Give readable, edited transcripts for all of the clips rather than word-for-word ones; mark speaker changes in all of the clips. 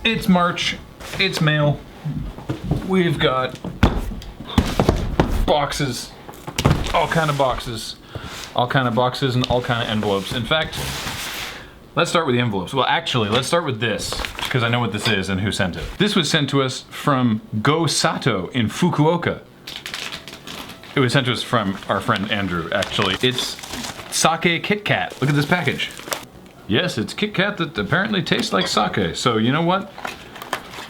Speaker 1: It's March, it's mail. We've got boxes, all kind of boxes and all kind of envelopes. In fact, let's start with the envelopes. Well, actually, let's start with this, because I know what this is and who sent it. This was sent to us from Go Sato in Fukuoka. It was sent to us from our friend Andrew, actually. It's sake Kit Kat. Look at this package. Yes, it's Kit Kat that apparently tastes like sake. So you know what?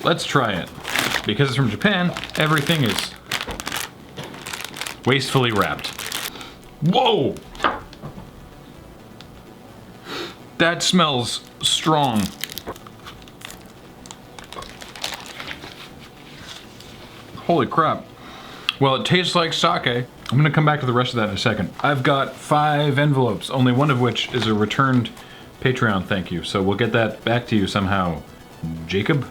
Speaker 1: Let's try it. Because it's from Japan, everything is wastefully wrapped. Whoa! That smells strong. Holy crap. Well, it tastes like sake. I'm gonna come back to the rest of that in a second. I've got 5 envelopes, only one of which is a returned Patreon thank you. So we'll get that back to you somehow, Jacob.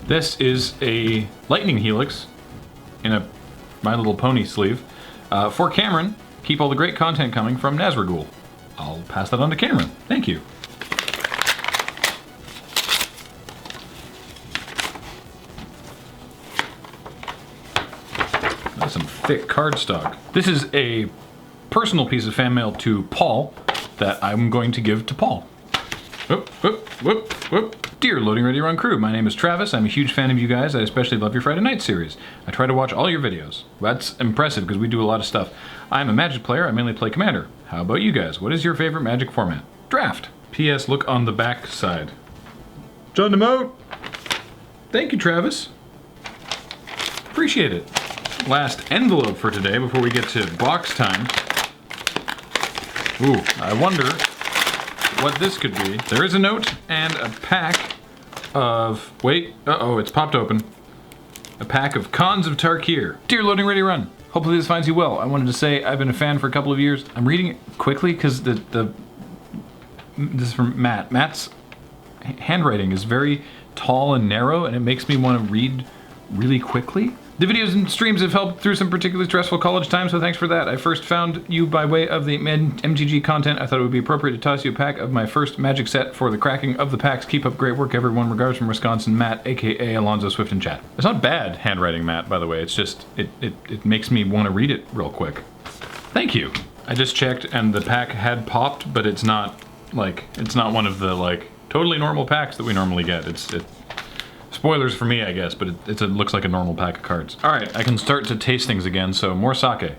Speaker 1: This is a lightning helix in a My Little Pony sleeve for Cameron. Keep all the great content coming from Nazragul. I'll pass that on to Cameron. Thank you. That's some thick cardstock. This is a personal piece of fan mail to Paul that I'm going to give to Paul. Whoop, whoop, whoop, whoop. Dear Loading Ready Run crew, my name is Travis. I'm a huge fan of you guys. I especially love your Friday night series. I try to watch all your videos. That's impressive because we do a lot of stuff. I'm a Magic player. I mainly play Commander. How about you guys? What is your favorite Magic format? Draft. P.S. Look on the back side. John DeMote. Thank you, Travis. Appreciate it. Last envelope for today before we get to box time. Ooh, I wonder what this could be. There is a note and a pack of, wait, uh-oh, it's popped open. A pack of Cons of Tarkir. Dear Loading Ready Run, hopefully this finds you well. I wanted to say I've been a fan for a couple of years. I'm reading it quickly because this is from Matt. Matt's handwriting is very tall and narrow and it makes me want to read really quickly. The videos and streams have helped through some particularly stressful college times, so thanks for that. I first found you by way of the MTG content. I thought it would be appropriate to toss you a pack of my first Magic set for the cracking of the packs. Keep up great work, everyone. Regards from Wisconsin, Matt, aka Alonzo Swift in chat. It's not bad handwriting, Matt, by the way. It's just, it makes me want to read it real quick. Thank you. I just checked and the pack had popped, but it's not one of the like totally normal packs that we normally get. Spoilers for me, I guess, but it looks like a normal pack of cards. All right, I can start to taste things again, so more sake.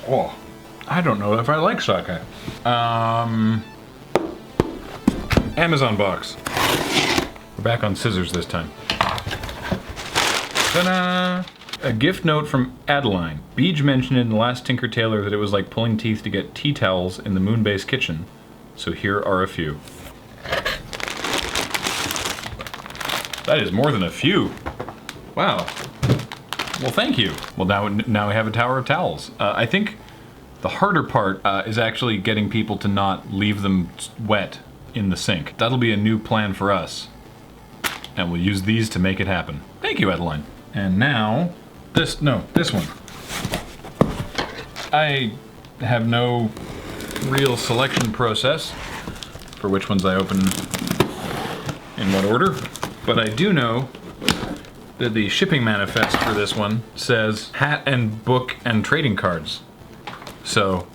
Speaker 1: Oh, I don't know if I like sake. Amazon box. We're back on scissors this time. Ta-da! A gift note from Adeline. Beej mentioned in the last Tinker Tailor that it was like pulling teeth to get tea towels in the Moonbase kitchen, so here are a few. That is more than a few. Wow. Well, thank you. Well, now we have a tower of towels. I think the harder part is actually getting people to not leave them wet in the sink. That'll be a new plan for us. And we'll use these to make it happen. Thank you, Adeline. And now, this one. I have no real selection process for which ones I open in what order. But I do know that the shipping manifest for this one says hat and book and trading cards. So,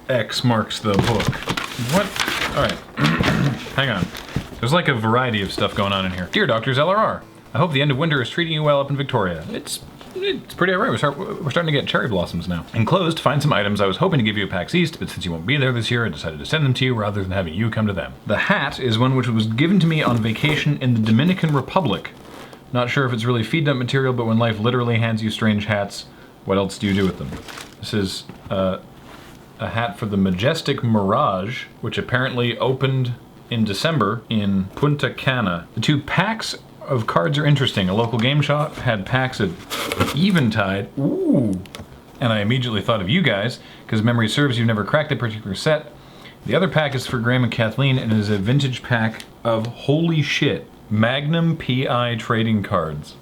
Speaker 1: X marks the book. What? All right, hang on. There's like a variety of stuff going on in here. Dear Doctors LRR, I hope the end of winter is treating you well up in Victoria. It's pretty alright. We're starting to get cherry blossoms now. Enclosed, find some items I was hoping to give you at PAX East, but since you won't be there this year, I decided to send them to you rather than having you come to them. The hat is one which was given to me on vacation in the Dominican Republic. Not sure if it's really feed-up material, but when life literally hands you strange hats, what else do you do with them? This is a hat for the Majestic Mirage, which apparently opened in December in Punta Cana. The 2 packs of cards are interesting. A local game shop had packs at Eventide. Ooh! And I immediately thought of you guys, because memory serves, you've never cracked a particular set. The other pack is for Graham and Kathleen, and is a vintage pack of, holy shit, Magnum PI trading cards.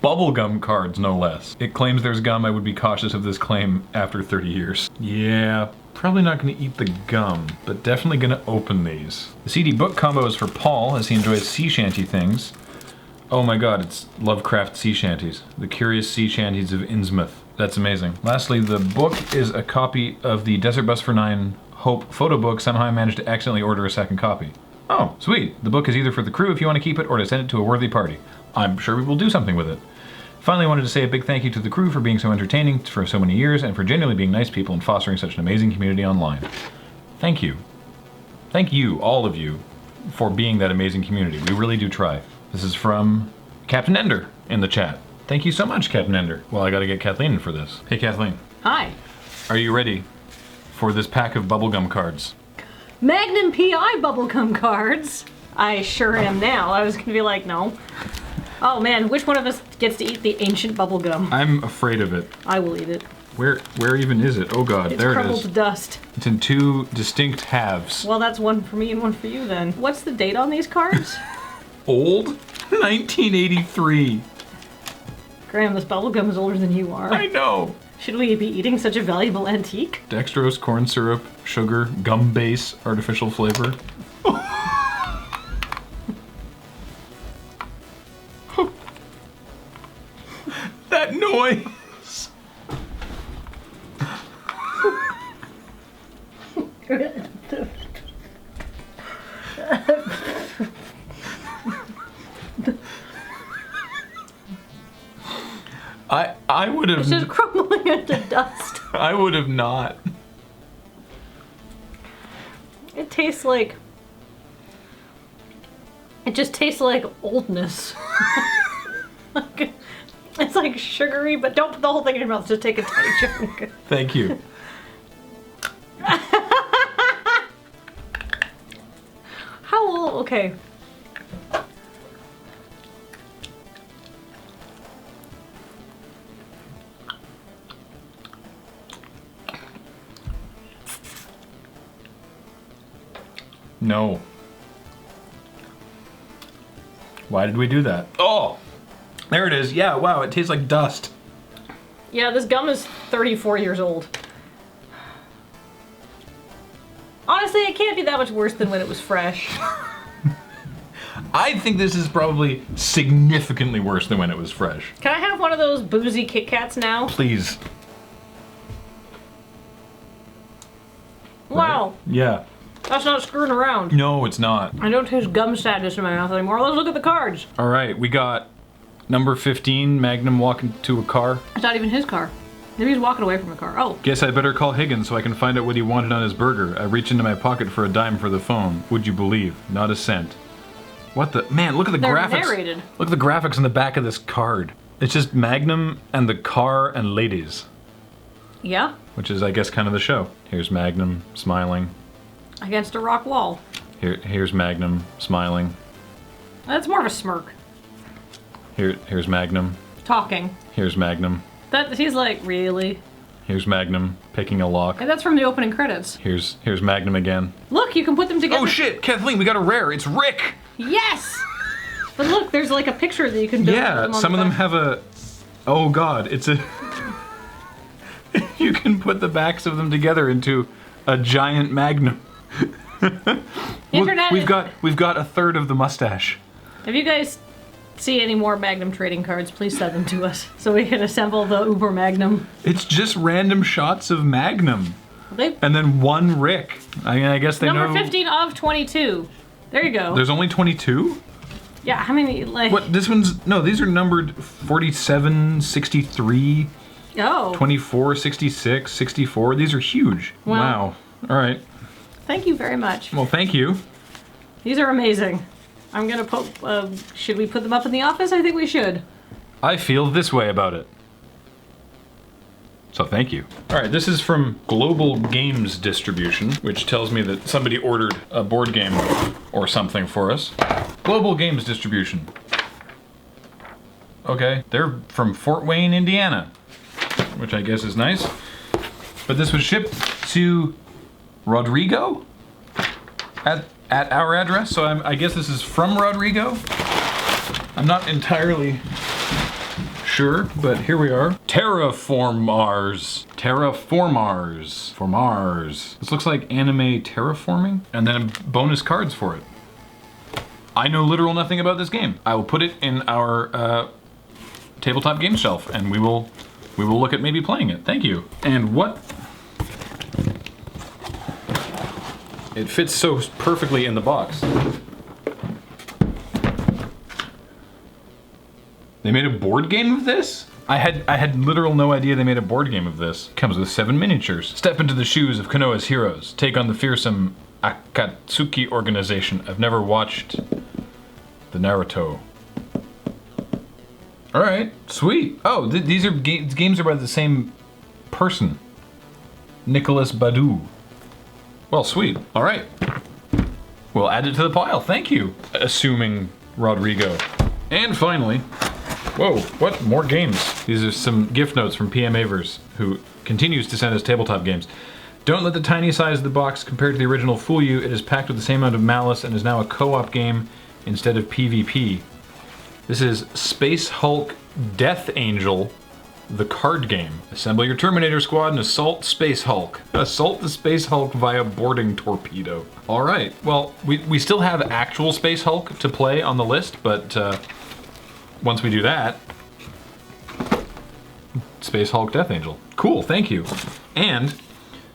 Speaker 1: Bubblegum cards, no less. It claims there's gum. I would be cautious of this claim after 30 years. Yeah, Probably not going to eat the gum, but definitely going to open these. The CD book combo is for Paul, as he enjoys sea shanty things. Oh my god, it's Lovecraft sea shanties. The Curious Sea Shanties of Innsmouth. That's amazing. Lastly, the book is a copy of the Desert Bus for 9 Hope photo book. Somehow I managed to accidentally order a second copy. Oh, sweet. The book is either for the crew if you want to keep it, or to send it to a worthy party. I'm sure we will do something with it. Finally, I wanted to say a big thank you to the crew for being so entertaining for so many years, and for genuinely being nice people and fostering such an amazing community online. Thank you. Thank you, all of you, for being that amazing community. We really do try. This is from Captain Ender in the chat. Thank you so much, Captain Ender. Well, I gotta get Kathleen in for this. Hey, Kathleen.
Speaker 2: Hi.
Speaker 1: Are you ready for this pack of bubblegum cards?
Speaker 2: Magnum PI bubblegum cards? I sure am now. I was gonna be like, no. Oh man, which one of us gets to eat the ancient bubblegum?
Speaker 1: I'm afraid of it.
Speaker 2: I will eat it.
Speaker 1: Where even is it? Oh god, there it is.
Speaker 2: It's crumbled to dust.
Speaker 1: It's in two distinct halves.
Speaker 2: Well, that's one for me and one for you then. What's the date on these cards?
Speaker 1: Old? 1983.
Speaker 2: Graham, this bubblegum is older than you are.
Speaker 1: I know.
Speaker 2: Should we be eating such a valuable antique?
Speaker 1: Dextrose, corn syrup, sugar, gum base, artificial flavor. That noise! I would have...
Speaker 2: It's just crumbling into dust.
Speaker 1: I would have not.
Speaker 2: It tastes like... It just tastes like oldness. Like, it's like sugary, but don't put the whole thing in your mouth, just take a tiny chunk.
Speaker 1: Thank you.
Speaker 2: How old? Okay.
Speaker 1: No. Why did we do that? Oh! There it is. Yeah, wow, it tastes like dust.
Speaker 2: Yeah, this gum is 34 years old. Honestly, it can't be that much worse than when it was fresh.
Speaker 1: I think this is probably significantly worse than when it was fresh.
Speaker 2: Can I have one of those boozy Kit Kats now?
Speaker 1: Please.
Speaker 2: Wow.
Speaker 1: Yeah.
Speaker 2: That's not screwing around.
Speaker 1: No, it's not.
Speaker 2: I don't taste gum sadness in my mouth anymore. Let's look at the cards.
Speaker 1: All right, we got number 15, Magnum walking to a car.
Speaker 2: It's not even his car. Maybe he's walking away from a car. Oh.
Speaker 1: Guess I better call Higgins so I can find out what he wanted on his burger. I reach into my pocket for a dime for the phone. Would you believe? Not a cent. What the? Man, look at the graphics.
Speaker 2: Narrated.
Speaker 1: Look at the graphics on the back of this card. It's just Magnum and the car and ladies.
Speaker 2: Yeah.
Speaker 1: Which is, I guess, kind of the show. Here's Magnum smiling.
Speaker 2: Against a rock wall.
Speaker 1: Here's Magnum smiling.
Speaker 2: That's more of a smirk.
Speaker 1: Here's Magnum.
Speaker 2: Talking.
Speaker 1: Here's Magnum.
Speaker 2: He's like, really?
Speaker 1: Here's Magnum picking a lock.
Speaker 2: And that's from the opening credits.
Speaker 1: Here's Magnum again.
Speaker 2: Look, you can put them together.
Speaker 1: Oh shit, Kathleen, we got a rare. It's Rick.
Speaker 2: Yes. But look, there's like a picture that you can build.
Speaker 1: Yeah, some of them have a. Oh god, it's a. You can put the backs of them together into a giant Magnum.
Speaker 2: Internet.
Speaker 1: We've got a third of the mustache.
Speaker 2: If you guys see any more Magnum trading cards, please send them to us so we can assemble the Uber Magnum.
Speaker 1: It's just random shots of Magnum. And then one Rick. I guess they know.
Speaker 2: Number 15 of 22. There you go.
Speaker 1: There's only 22?
Speaker 2: Yeah, how many, like...
Speaker 1: What, this one's... No, these are numbered 47, 63,
Speaker 2: oh.
Speaker 1: 24, 66, 64. These are huge.
Speaker 2: Well,
Speaker 1: wow. All right.
Speaker 2: Thank you very much.
Speaker 1: Well, thank you.
Speaker 2: These are amazing. I'm gonna put... should we put them up in the office? I think we should.
Speaker 1: I feel this way about it. So thank you. All right, this is from Global Games Distribution, which tells me that somebody ordered a board game or something for us. Global Games Distribution. Okay, they're from Fort Wayne, Indiana, which I guess is nice. But this was shipped to Rodrigo at our address, so I guess this is from Rodrigo. I'm not entirely sure, but here we are. Terraform Mars. Terraformars. For Mars. This looks like anime terraforming. And then bonus cards for it. I know literal nothing about this game. I will put it in our tabletop game shelf, and we will look at maybe playing it. Thank you. And what? It fits so perfectly in the box. They made a board game of this? I had literal no idea they made a board game of this. Comes with 7 miniatures. Step into the shoes of Konoha's heroes. Take on the fearsome Akatsuki organization. I've never watched the Naruto. All right, sweet. Oh, these are games are by the same person, Nicholas Badu. Well, sweet. All right, we'll add it to the pile. Thank you, assuming Rodrigo. And finally, whoa, what more games? These are some gift notes from PM Avers, who continues to send us tabletop games. Don't let the tiny size of the box compared to the original fool you. It is packed with the same amount of malice and is now a co-op game instead of PvP. This is Space Hulk Death Angel, the card game. Assemble your Terminator squad and assault Space Hulk. Assault the Space Hulk via boarding torpedo. All right, well, we still have actual Space Hulk to play on the list, but once we do that, Space Hulk Death Angel. Cool, thank you. And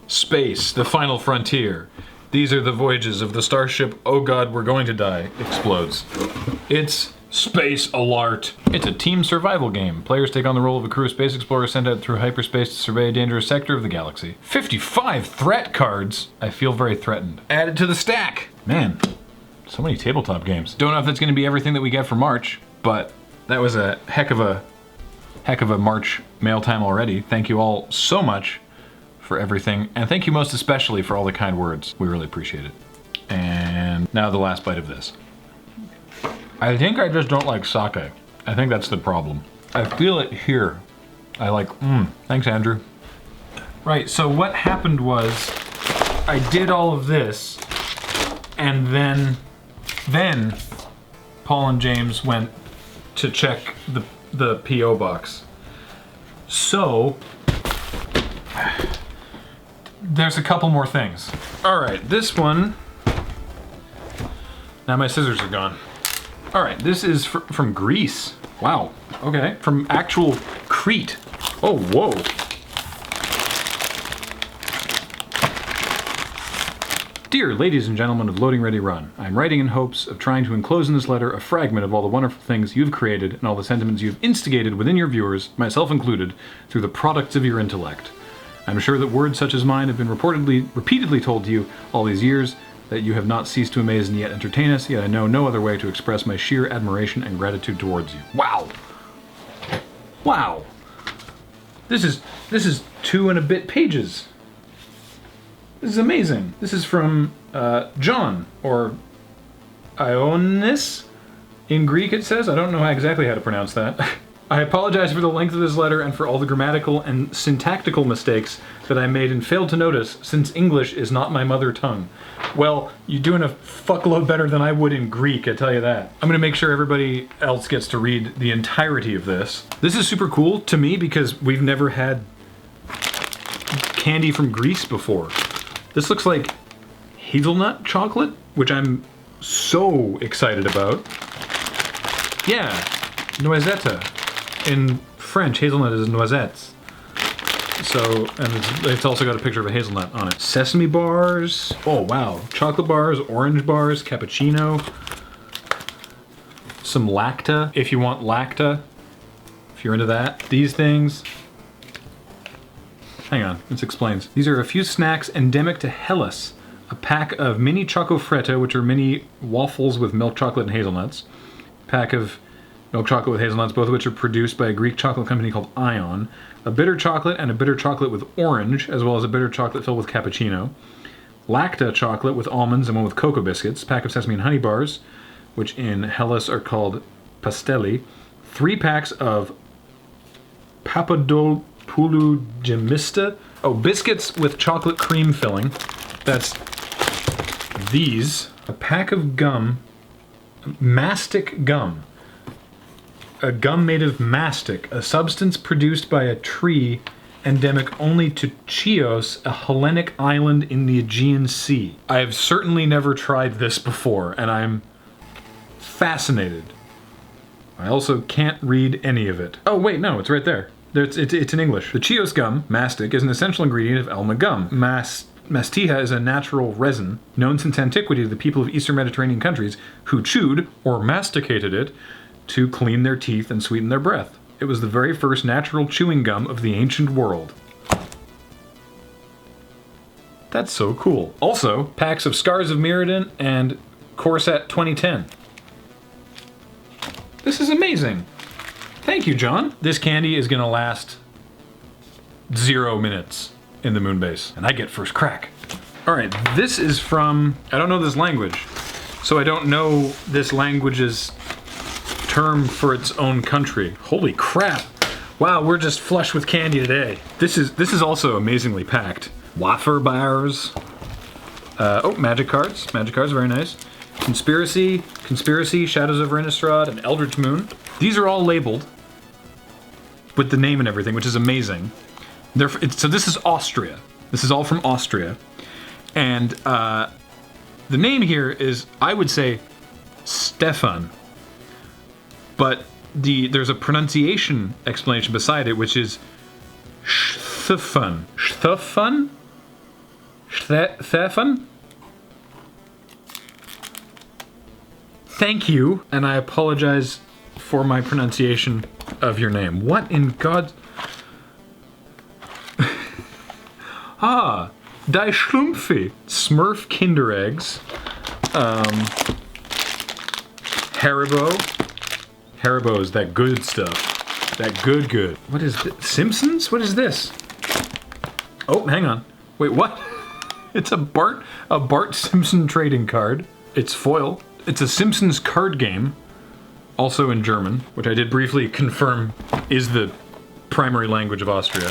Speaker 1: Space, the Final Frontier. These are the voyages of the starship, oh god, we're going to die, explodes. It's Space Alert. It's a team survival game. Players take on the role of a crew of space explorers sent out through hyperspace to survey a dangerous sector of the galaxy. 55 threat cards. I feel very threatened. Added to the stack. Man, so many tabletop games. Don't know if that's going to be everything that we get for March, but that was a heck of a March mail time already. Thank you all so much for everything, and thank you most especially for all the kind words. We really appreciate it. And now the last bite of this. I think I just don't like sake. I think that's the problem. I feel it here. I like, thanks Andrew. Right, so what happened was I did all of this, and then Paul and James went to check the P.O. box. So, there's a couple more things. All right, this one, now my scissors are gone. All right, this is from Greece. Wow, okay, from actual Crete. Oh, whoa. Dear ladies and gentlemen of Loading Ready Run, I'm writing in hopes of trying to enclose in this letter a fragment of all the wonderful things you've created and all the sentiments you've instigated within your viewers, myself included, through the products of your intellect. I'm sure that words such as mine have been repeatedly told to you all these years, that you have not ceased to amaze and yet entertain us, yet I know no other way to express my sheer admiration and gratitude towards you. Wow! Wow! This is 2 and a bit pages. This is amazing. This is from John, or Ioannis in Greek it says. I don't know exactly how to pronounce that. I apologize for the length of this letter and for all the grammatical and syntactical mistakes that I made and failed to notice, since English is not my mother tongue. Well, you're doing a fuckload better than I would in Greek, I tell you that. I'm gonna make sure everybody else gets to read the entirety of this. This is super cool to me because we've never had candy from Greece before. This looks like hazelnut chocolate, which I'm so excited about. Yeah, noisette. In French, hazelnut is noisettes. So, and it's also got a picture of a hazelnut on it. Sesame bars. Oh, wow. Chocolate bars, orange bars, cappuccino. Some lacta, if you want lacta. If you're into that. These things. Hang on, this explains. These are a few snacks endemic to Hellas. A pack of mini choco freddo, which are mini waffles with milk chocolate and hazelnuts. A pack of milk chocolate with hazelnuts, both of which are produced by a Greek chocolate company called Ion. A bitter chocolate and a bitter chocolate with orange, as well as a bitter chocolate filled with cappuccino. Lacta chocolate with almonds and one with cocoa biscuits. Pack of sesame and honey bars, which in Hellas are called pastelli. 3 packs of Papadopoulou gemista. Oh, biscuits with chocolate cream filling. That's these. A pack of gum, mastic gum. A gum made of mastic, a substance produced by a tree endemic only to Chios, a Hellenic island in the Aegean Sea. I have certainly never tried this before, and I'm fascinated. I also can't read any of it. Oh wait, no, it's right there. It's in English. The Chios gum, mastic, is an essential ingredient of Elma gum. Mastiha is a natural resin known since antiquity to the people of Eastern Mediterranean countries who chewed or masticated it to clean their teeth and sweeten their breath. It was the very first natural chewing gum of the ancient world. That's so cool. Also, packs of Scars of Mirrodin and Corsat 2010. This is amazing. Thank you, John. This candy is gonna last 0 minutes in the moon base, and I get first crack. All right, this is from, I don't know this language, so I don't know this language's term for its own country. Holy crap. Wow, we're just flush with candy today. This is also amazingly packed. Wafer bars. Oh, magic cards. Magic cards, very nice. Conspiracy, Shadows over Innistrad, and Eldritch Moon. These are all labeled with the name and everything, which is amazing. So this is Austria. This is all from Austria. And the name here is, I would say, Stefan. But there's a pronunciation explanation beside it, which is Stefan. Stefan? Stefan? Thank you, and I apologize for my pronunciation of your name. What in God's... Die Schlumpfi. Smurf Kinder Eggs. Haribo. Haribo is that good stuff. That good. What is this? Simpsons? What is this? Oh, hang on. Wait, what? It's a Bart Simpson trading card. It's foil. It's a Simpsons card game, also in German, which I did briefly confirm is the primary language of Austria.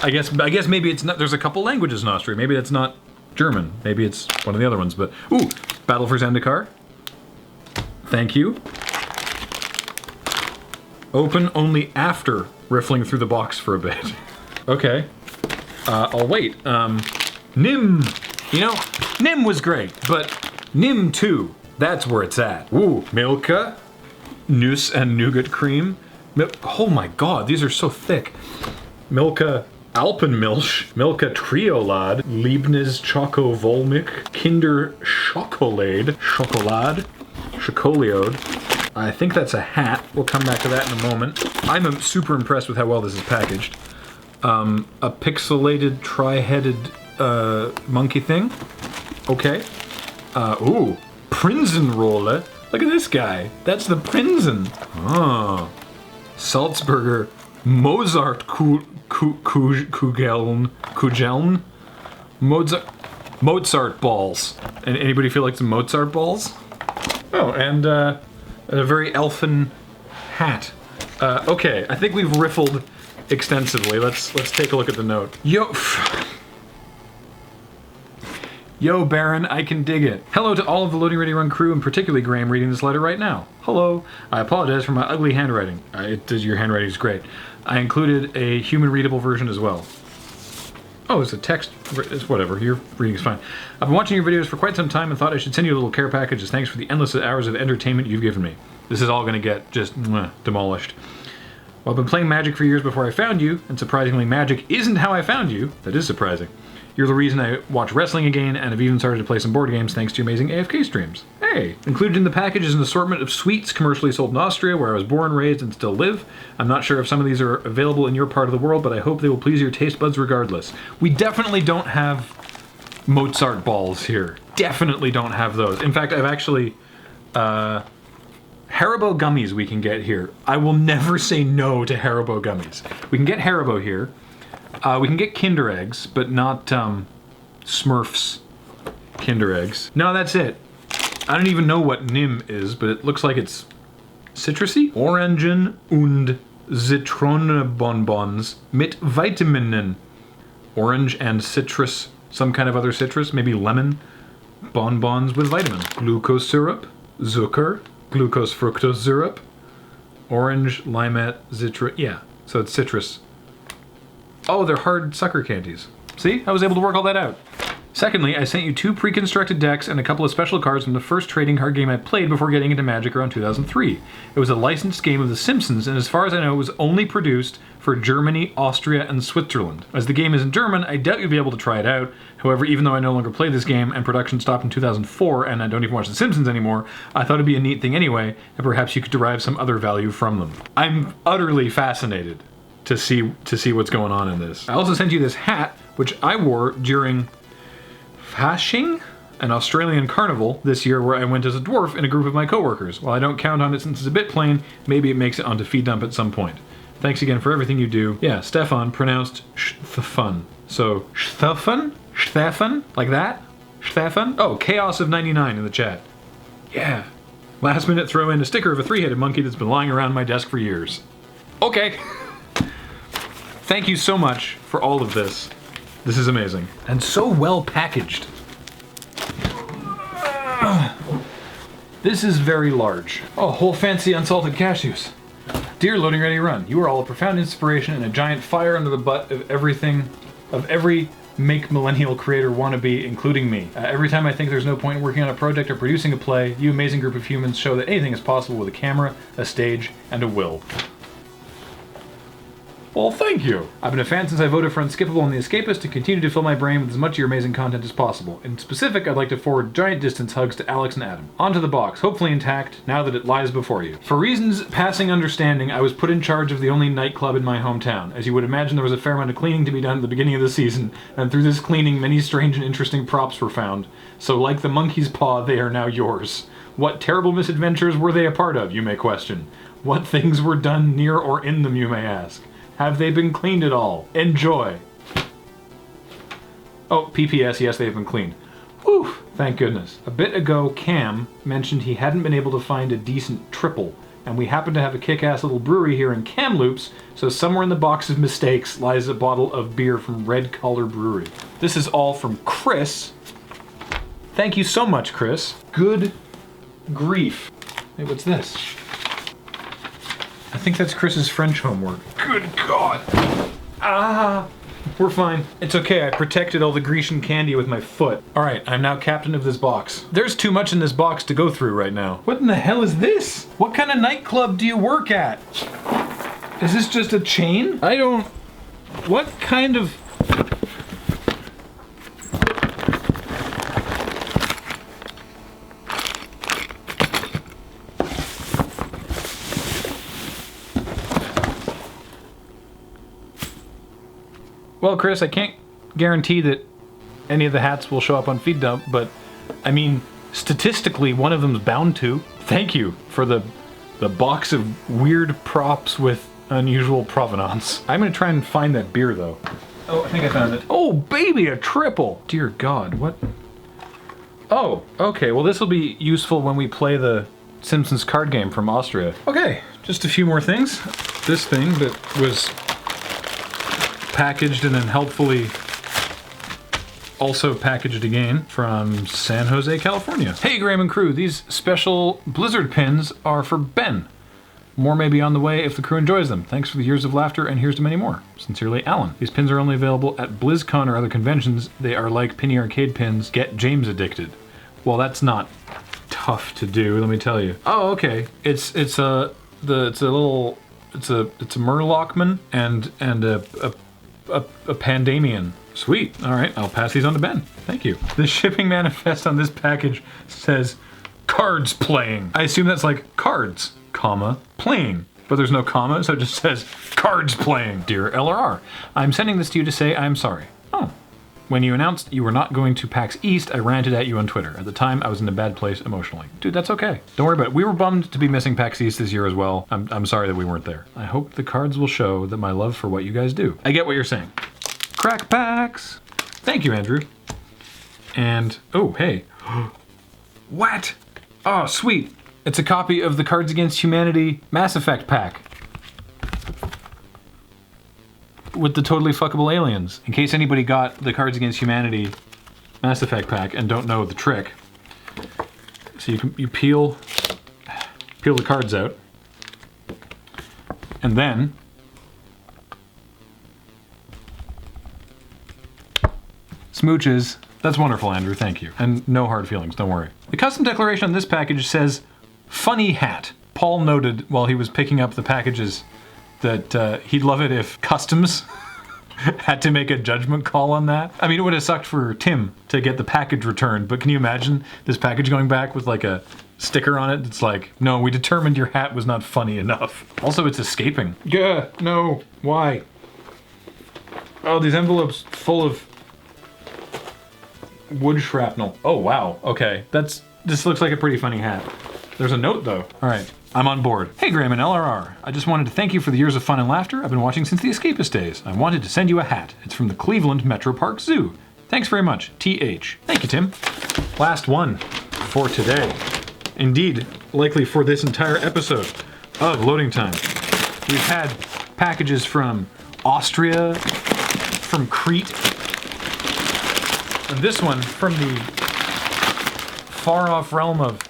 Speaker 1: I guess maybe it's not. There's a couple languages in Austria. Maybe that's not German. Maybe it's one of the other ones. But ooh, Battle for Zendikar. Thank you. Open only after riffling through the box for a bit. Okay. I'll wait. Nim. You know, Nim was great, but Nim 2. That's where it's at. Ooh, Milka, Nuss and Nougat Cream. Oh my god, these are so thick. Milka Alpenmilch, Milka Triolade, Leibniz Choco Volmic, Kinder Chocolade, Chocoliode. I think that's a hat. We'll come back to that in a moment. I'm super impressed with how well this is packaged. A pixelated tri-headed monkey thing. Okay. Ooh. Prinzenrolle. Look at this guy. That's the Prinzen. Oh. Salzburger Mozart Kugeln. Mozart balls. And anybody feel like some Mozart balls? Oh, and a very elfin hat. Okay, I think we've riffled extensively. Let's take a look at the note. Yo, Baron, I can dig it. Hello to all of the Loading Ready Run crew, and particularly Graham reading this letter right now. Hello. I apologize for my ugly handwriting. Your handwriting is great. I included a human-readable version as well. Oh, it's a text. It's whatever. Your reading is fine. I've been watching your videos for quite some time and thought I should send you a little care package as thanks for the endless hours of entertainment you've given me. This is all going to get just demolished. Well, I've been playing Magic for years before I found you, and surprisingly, Magic isn't how I found you. That is surprising. You're the reason I watch wrestling again, and have even started to play some board games thanks to your amazing AFK streams. Hey! Included in the package is an assortment of sweets commercially sold in Austria, where I was born, raised, and still live. I'm not sure if some of these are available in your part of the world, but I hope they will please your taste buds regardless. We definitely don't have Mozart balls here. Definitely don't have those. In fact, I've actually... Haribo gummies we can get here. I will never say no to Haribo gummies. We can get Haribo here. We can get Kinder Eggs, but not Smurfs Kinder Eggs. No, that's it. I don't even know what Nim is, but it looks like it's citrusy. Orangen und Zitronenbonbons mit Vitaminen. Orange and citrus, some kind of other citrus, maybe lemon. Bonbons with vitamin. Glucose syrup, Zucker, glucose fructose syrup, orange, limette, yeah, so it's citrus. Oh, they're hard sucker candies. See, I was able to work all that out. Secondly, I sent you 2 pre-constructed decks and a couple of special cards from the first trading card game I played before getting into Magic around 2003. It was a licensed game of The Simpsons, and as far as I know, it was only produced for Germany, Austria, and Switzerland. As the game is in German, I doubt you'll be able to try it out. However, even though I no longer play this game, and production stopped in 2004, and I don't even watch The Simpsons anymore, I thought it'd be a neat thing anyway, and perhaps you could derive some other value from them. I'm utterly fascinated to see what's going on in this. I also sent you this hat, which I wore during Fasching, an Australian carnival this year where I went as a dwarf in a group of my coworkers. While I don't count on it since it's a bit plain, maybe it makes it onto Feed Dump at some point. Thanks again for everything you do. Yeah, Stefan, pronounced Stefan. So, Stefan, like that? Stefan? Oh, Chaos of 99 in the chat. Yeah. Last minute throw in a sticker of a 3-headed monkey that's been lying around my desk for years. Okay. Thank you so much for all of this. This is amazing. And so well packaged. This is very large. Oh, whole fancy unsalted cashews. Dear Loading Ready Run, you are all a profound inspiration and a giant fire under the butt of every make millennial creator wannabe, including me. Every time I think there's no point in working on a project or producing a play, you amazing group of humans show that anything is possible with a camera, a stage, and a will. Well, thank you. I've been a fan since I voted for Unskippable and The Escapist to continue to fill my brain with as much of your amazing content as possible. In specific, I'd like to forward giant distance hugs to Alex and Adam. Onto the box, hopefully intact, now that it lies before you. For reasons passing understanding, I was put in charge of the only nightclub in my hometown. As you would imagine, there was a fair amount of cleaning to be done at the beginning of the season, and through this cleaning, many strange and interesting props were found. So like the monkey's paw, they are now yours. What terrible misadventures were they a part of, you may question. What things were done near or in them, you may ask. Have they been cleaned at all? Enjoy. Oh, PPS, yes, they have been cleaned. Whew, thank goodness. A bit ago, Cam mentioned he hadn't been able to find a decent triple, and we happen to have a kick-ass little brewery here in Kamloops, so somewhere in the box of mistakes lies a bottle of beer from Red Collar Brewery. This is all from Chris. Thank you so much, Chris. Good grief. Hey, what's this? I think that's Chris's French homework. Good God! Ah! We're fine. It's okay, I protected all the Grecian candy with my foot. Alright, I'm now captain of this box. There's too much in this box to go through right now. What in the hell is this? What kind of nightclub do you work at? Is this just a chain? I don't... What kind of... Well, Chris, I can't guarantee that any of the hats will show up on Feed Dump, but I mean, statistically, one of them's bound to. Thank you for the box of weird props with unusual provenance. I'm gonna try and find that beer, though. Oh, I think I found it. Oh, baby, a triple! Dear God, what? Oh, okay, well this will be useful when we play the Simpsons card game from Austria. Okay, just a few more things. This thing that was packaged and then helpfully also packaged again from San Jose, California. Hey Graham and crew, these special Blizzard pins are for Ben. More may be on the way if the crew enjoys them. Thanks for the years of laughter and here's to many more. Sincerely, Alan. These pins are only available at BlizzCon or other conventions. They are like Penny Arcade pins. Get James addicted. Well, that's not tough to do, let me tell you. Oh, okay. It's a Murlockman and a Pandemian. Sweet. All right, I'll pass these on to Ben. Thank you. The shipping manifest on this package says cards playing. I assume that's like cards, comma, playing. But there's no comma, so it just says cards playing. Dear LRR, I'm sending this to you to say I'm sorry. Oh. When you announced you were not going to PAX East, I ranted at you on Twitter. At the time, I was in a bad place emotionally. Dude, that's okay. Don't worry about it. We were bummed to be missing PAX East this year as well. I'm sorry that we weren't there. I hope the cards will show that my love for what you guys do. I get what you're saying. Crack packs! Thank you, Andrew. And, oh, hey. What? Oh, sweet. It's a copy of the Cards Against Humanity Mass Effect pack. With the totally fuckable aliens. In case anybody got the Cards Against Humanity Mass Effect pack and don't know the trick. So you peel the cards out. And then Smooches. That's wonderful, Andrew, thank you. And no hard feelings, don't worry. The custom declaration on this package says, funny hat. Paul noted while he was picking up the packages that he'd love it if customs had to make a judgment call on that. I mean, it would have sucked for Tim to get the package returned, but can you imagine this package going back with like a sticker on it that's like, no, we determined your hat was not funny enough. Also, it's escaping. Yeah, no, why? Oh, these envelopes full of wood shrapnel. Oh, wow, okay. This looks like a pretty funny hat. There's a note though. All right, I'm on board. Hey Graham and LRR, I just wanted to thank you for the years of fun and laughter I've been watching since the Escapist days. I wanted to send you a hat. It's from the Cleveland Metro Park Zoo. Thanks very much, TH. Thank you, Tim. Last one for today. Indeed, likely for this entire episode of Loading Time. We've had packages from Austria, from Crete, and this one from the far-off realm of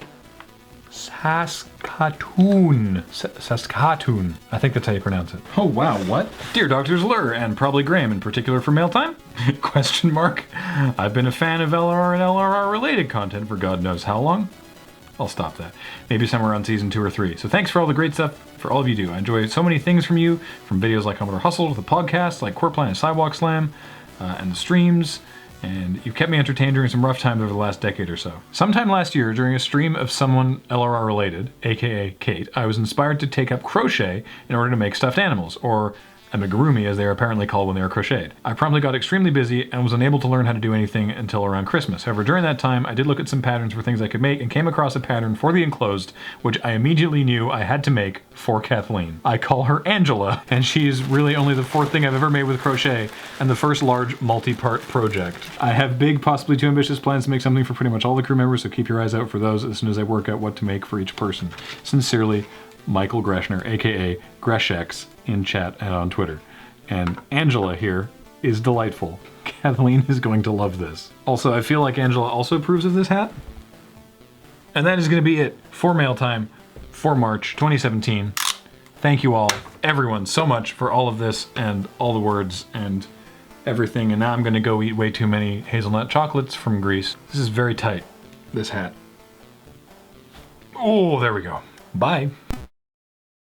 Speaker 1: Saskatoon. Saskatoon. I think that's how you pronounce it. Oh wow, what? Dear Doctors Lur, and probably Graham in particular for mail time? Question mark. I've been a fan of LRR and LRR related content for God knows how long. I'll stop that. Maybe somewhere on season 2 or 3. So thanks for all the great stuff, for all of you do. I enjoy so many things from you, from videos like Commodore Hustle to the podcasts like Core Planet Sidewalk Slam, and the streams. And you've kept me entertained during some rough times over the last decade or so. Sometime last year, during a stream of someone LRR related, aka Kate, I was inspired to take up crochet in order to make stuffed animals, or amigurumi as they are apparently called when they are crocheted. I promptly got extremely busy and was unable to learn how to do anything until around Christmas. However, during that time, I did look at some patterns for things I could make and came across a pattern for the enclosed, which I immediately knew I had to make for Kathleen. I call her Angela, and she's really only the 4th thing I've ever made with crochet and the first large multi-part project. I have big, possibly too ambitious plans to make something for pretty much all the crew members, so keep your eyes out for those as soon as I work out what to make for each person. Sincerely, Michael Greshner, aka Greshex, in chat and on Twitter. And Angela here is delightful. Kathleen is going to love this. Also, I feel like Angela also approves of this hat. And that is going to be it for Mail Time for March 2017. Thank you all, everyone, so much for all of this and all the words and everything. And now I'm going to go eat way too many hazelnut chocolates from Greece. This is very tight, this hat. Oh, there we go. Bye.